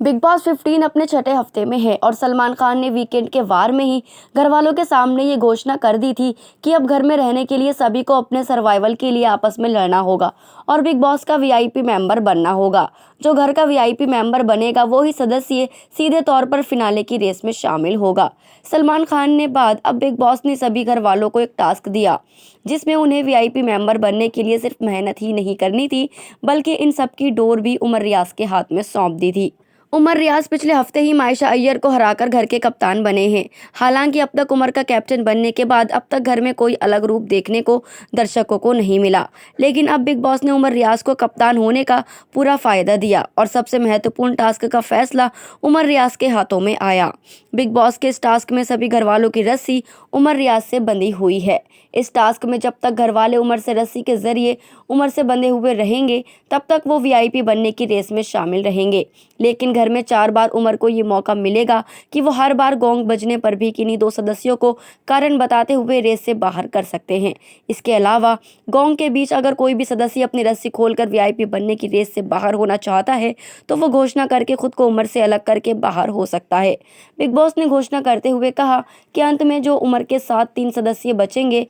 Big boss 15 अपने छठे हफ्ते में है और सलमान खान ने वीकेंड के वार में ही घर वालों के सामने ये घोषणा कर दी थी कि अब घर में रहने के लिए सभी को अपने सर्वाइवल के लिए आपस में लड़ना होगा और बिग बॉस का वीआईपी मेंबर बनना होगा। जो घर का वीआईपी मेंबर बनेगा वो ही सदस्य सीधे तौर पर फिनाले की रेस में शामिल होगा। सलमान खान ने बाद अब बिग बॉस ने सभी घर वालों को एक टास्क दिया जिसमें उन्हें वीआईपी मेंबर बनने के लिए सिर्फ मेहनत ही नहीं करनी थी बल्कि इन सब की डोर भी उमर रियाज के हाथ में सौंप दी थी। उमर रियाज पिछले हफ्ते ही मायशा अय्यर को हराकर घर के कप्तान बने हैं। हालांकि अब तक उमर का कैप्टन बनने के बाद अब तक घर में कोई अलग रूप देखने को दर्शकों को नहीं मिला, लेकिन अब बिग बॉस ने उमर रियाज को कप्तान होने का पूरा फायदा दिया और सबसे महत्वपूर्ण टास्क का फैसला उमर रियाज के हाथों में आया। बिग बॉस के इस टास्क में सभी घरवालों की रस्सी उमर रियाज से बंधी हुई है। इस टास्क में जब तक घरवाले उमर से रस्सी के जरिए उमर से बंधे हुए रहेंगे तब तक वो वीआईपी बनने की रेस में शामिल रहेंगे, लेकिन घर में 4 बार उमर को ये मौका मिलेगा कि वो हर बार गोंग बजने पर भी किन्हीं 2 सदस्यों को कारण बताते हुए रेस से बाहर कर सकते हैं। इसके अलावा गोंग के बीच अगर कोई भी सदस्य अपनी रस्सी खोलकर वीआईपी बनने की रेस से बाहर होना चाहता है तो वो घोषणा करके खुद को उमर से अलग करके बाहर हो सकता है। बिग बॉस ने घोषणा करते हुए कहा कि अंत में जो उमर के साथ 3 सदस्य बचेंगे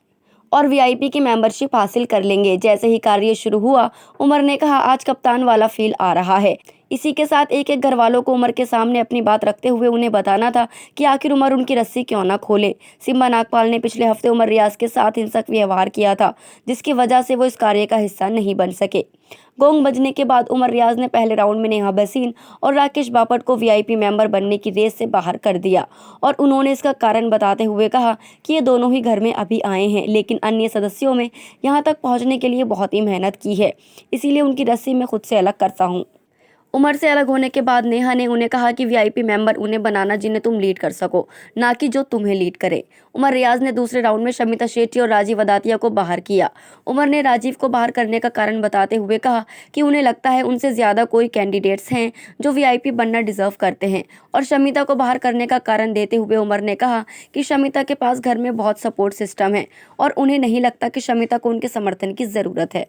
और वीआईपी की मेंबरशिप हासिल कर लेंगे। जैसे ही कार्य शुरू हुआ उमर ने कहा, आज कप्तान वाला फील आ रहा है। इसी के साथ एक एक घर वालों को उमर के सामने अपनी बात रखते हुए उन्हें बताना था कि आखिर उमर उनकी रस्सी क्यों ना खोले। सिम्बा नागपाल ने पिछले हफ्ते उमर रियाज के साथ हिंसक व्यवहार किया था जिसकी वजह से वो इस कार्य का हिस्सा नहीं बन सके। गोंग बजने के बाद उमर रियाज ने पहले राउंड में नेहा भसीन और राकेश बापट को वीआईपी मेंबर बनने की रेस से बाहर कर दिया और उन्होंने इसका कारण बताते हुए कहा कि ये दोनों ही घर में अभी आए हैं, लेकिन अन्य सदस्यों में यहाँ तक पहुँचने के लिए बहुत ही मेहनत की है, इसीलिए उनकी रस्सी मैं खुद से अलग करता हूँ। उमर से अलग होने के बाद नेहा ने उन्हें कहा कि वीआईपी मेंबर उन्हें बनाना जिन्हें तुम लीड कर सको, ना कि जो तुम्हें लीड करे। उमर रियाज ने दूसरे राउंड में शमिता शेट्टी और राजीव अदातिया को बाहर किया। उमर ने राजीव को बाहर करने का कारण बताते हुए कहा कि उन्हें लगता है उनसे ज्यादा कोई कैंडिडेट्स हैं जो वीआईपी बनना डिजर्व करते हैं, और शमिता को बाहर करने का कारण देते हुए उमर ने कहा कि शमिता के पास घर में बहुत सपोर्ट सिस्टम है और उन्हें नहीं लगता कि शमिता को उनके समर्थन की जरूरत है।